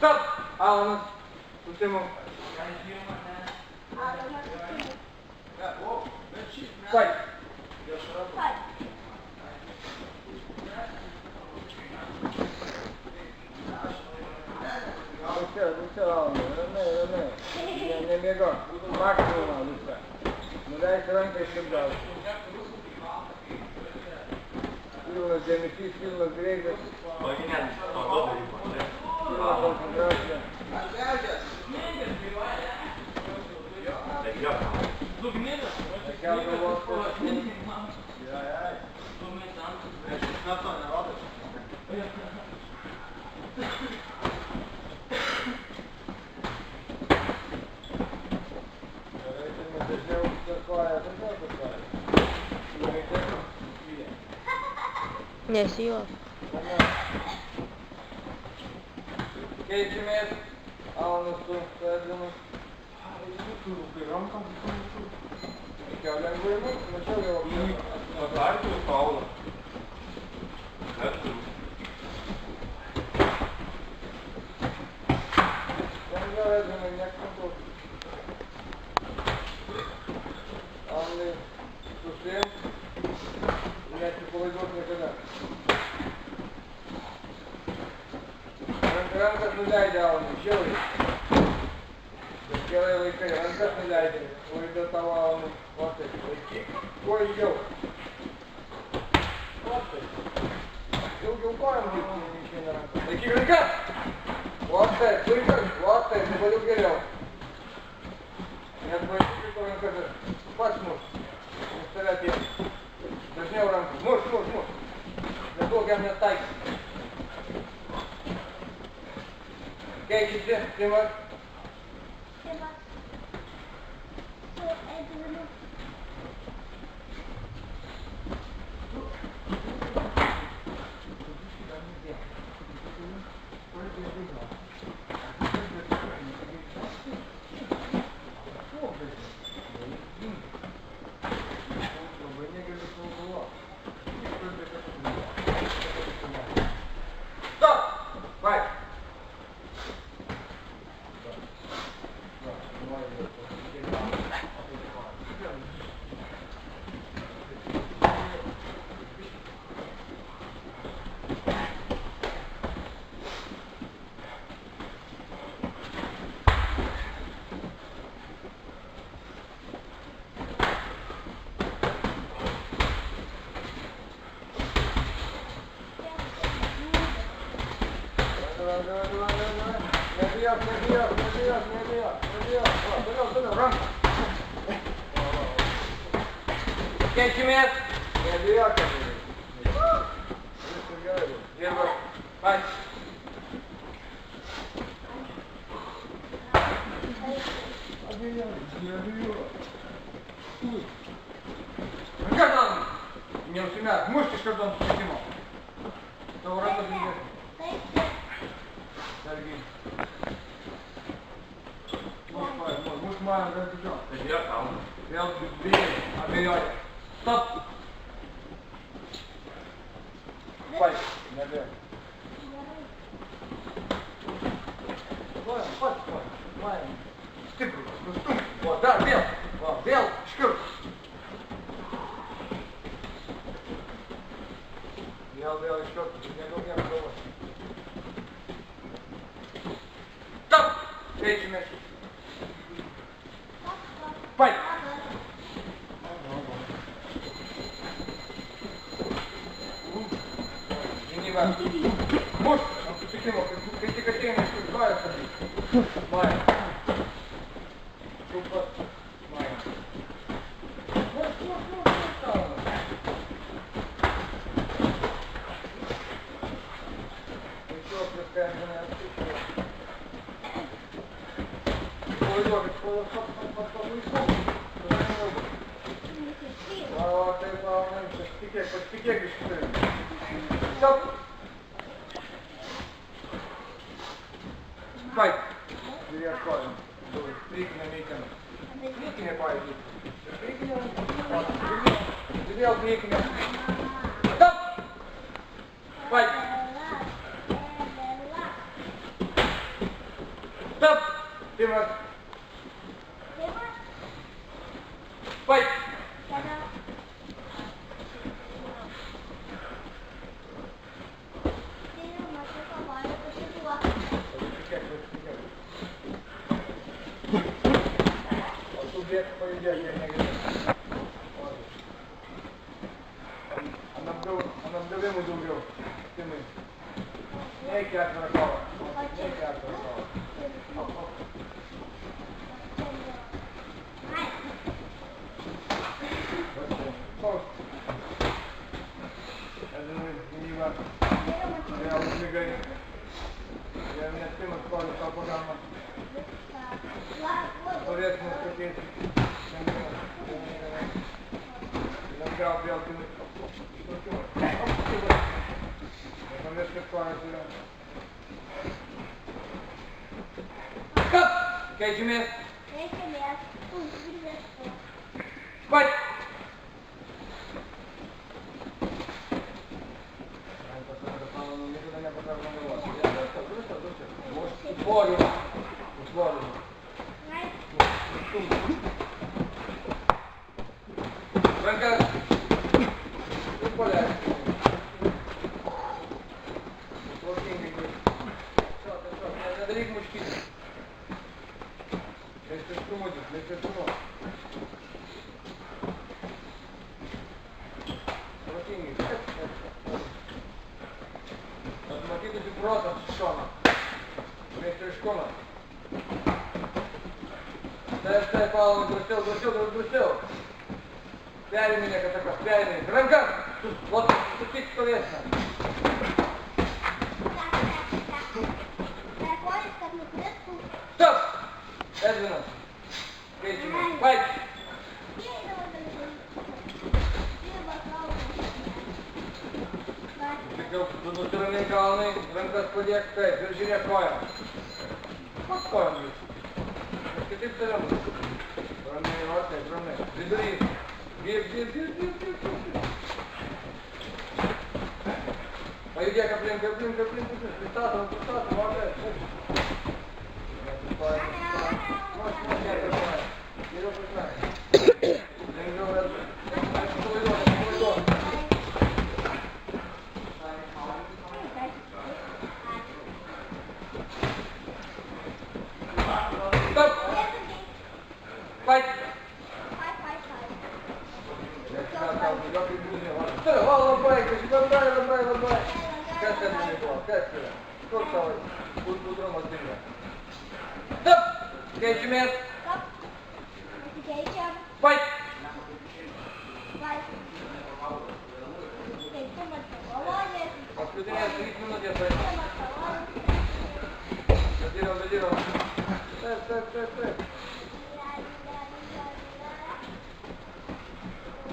Стоп! Алла, Сусему. Fight! Лучше, Алла, не бегом. Максимум, лучше. Ну дай сранка еще дальше. Сильно замеси, сильно грейдер. Сильно концентрация. Не, сила. Geçimiz alnısı sözümüz. Hikâyeden buyurmuş, nasıl yok? Sen de öğretmenin yakın tut. Anlayın. Susayım. Иначе повезет никогда. Ранка с нуля идеал, еще ли? Сделай лайкай, ранка с нуля идеал. Ой, до того, вот это, лайки. Ой, идет. Вот это. Юги упором ничего на ранка. Лайки, ранка! Вот это, слышишь? Вот это, ты будешь горел. Я твой чуть-чуть ранка же. Пасмур. Не стрелять я. Дождем рамку. Муж. Недолго мне так. Кейчите, Тимур. Geçimiz. Geliyor. Gel bak. Bak. Кордон! Не усемят. Можете кордон снимать? То врата двигает. Сергей. Муж маем разбежал. Я там. Я бей. Объявляй. Стоп! Пай, наверх. Пай. Стык, стум. Вот, да, бел, шкур. Бел, шкур. Не нужно было. Стоп! Третий мяч. Пай. Муж, критикативный штук, Майя садись. Майя. Штука. Майя. Ничего, пускай не отпустила. Ой, Лёвич, по спике, стоп! Fight! We are calling. So, speak in American. Speak in a fight. Speak in a... We are speaking. Stop! Fight! Стоп! Тимур. Fight! Субъект поведения негативный. Она вдвоем удубил. Ты мы. Некий отвратал. Некий отвратал. Я думаю, не важно. Я убегаю. Я меня с тем отправлю по программам. Поверхность какие-то. Набрал белки. Стоп! Кейджимес. Спать! Утворено. Утворено. Фрэнка, ты поляк. Надо лить мушки. Если струмодишь, если струмодишь. Смотрите, ты просто шона. Вместе школа. Стай, Павел, брусил. Пяли меня, как такой, пяли. Гранка! Вот, ступить словесно. Стоп! Эдвина. Кейджимес. Файт! С одной стороны головны, Гранка сподек, держи меня коем. Как коем, блядь? Скажи в целом. Гранны. Прибери. Бей. Поведи, коплин. Пристатывай, молодец. Стоп! Файт! Лобай! Как это не было? Как это? Кто стал? Утром от земля. Стоп! Кейджимес! Файт! Отключение 30 минут я пойду. Задерживай. Стой.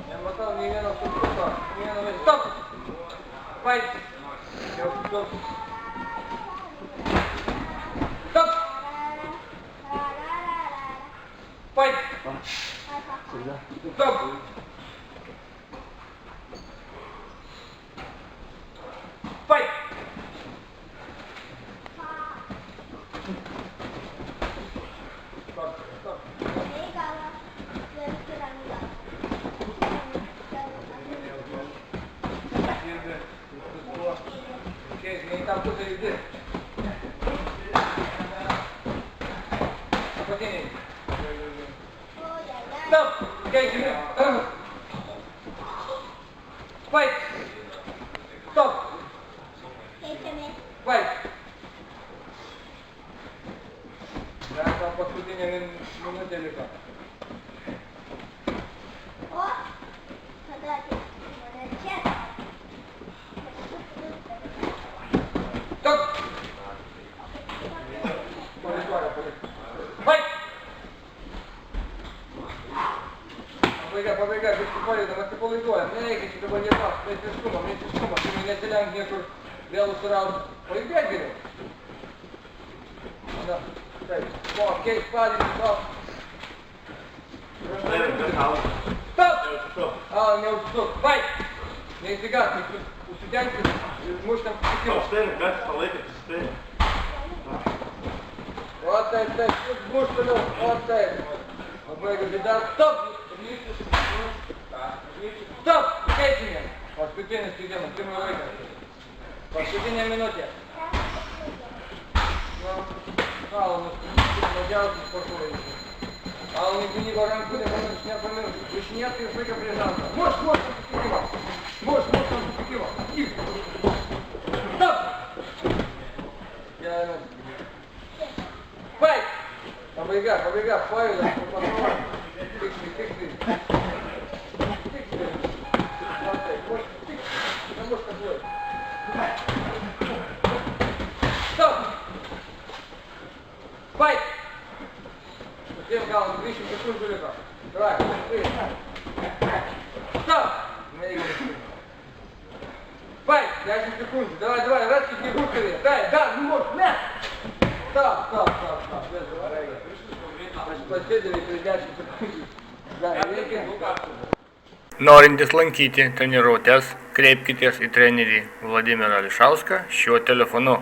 Я мотал Милена в субтитрах. Стоп! Файт! Стоп! Файт! Стоп! Файт! Стоп! Окей, там кто-то идет. Спокойнее. Стоп! Кейджимес! Файт! Стоп! Файт! Да, там последние минуты или как? Стоп! Файт! Побегай, без куполида, на куполидоя. Мне эти тебе не так, вместе с шумом. Ты меня селян нету, белую сразу. Побегай, говорю. Да, стой. Окей, спадик, стоп. Стоп! А, у меня вот стоп. Файт! Не избегать, у судьянки, может там... Stellen, ganz verlegt, stellen. Вот. Вот так. Мускулю. Вот так. Побегали. Да, стоп. Стоп. Кэчинг. Постепенно студент. Ты мой выход. Последняя минуте. Мало, но делать спокойно. А он не говорит, что не помню. Вишня, ты только прижался. Можешь, поступила. Можешь, поступила. Стоп! Файт! Побегай, файт, попробуй. Тикси. Стоп! Файт! Всем галом, 200 секунд далеко. Давай, быстрее. Стоп! Файт! 10 секунд. Давай, радки не быстрее. Да, не можешь, на! Стоп. Последовали через 10 секунд. Да, Norintys lankyti treniruotės, kreipkitės į trenerį Vladimirą Ališauską šiuo telefonu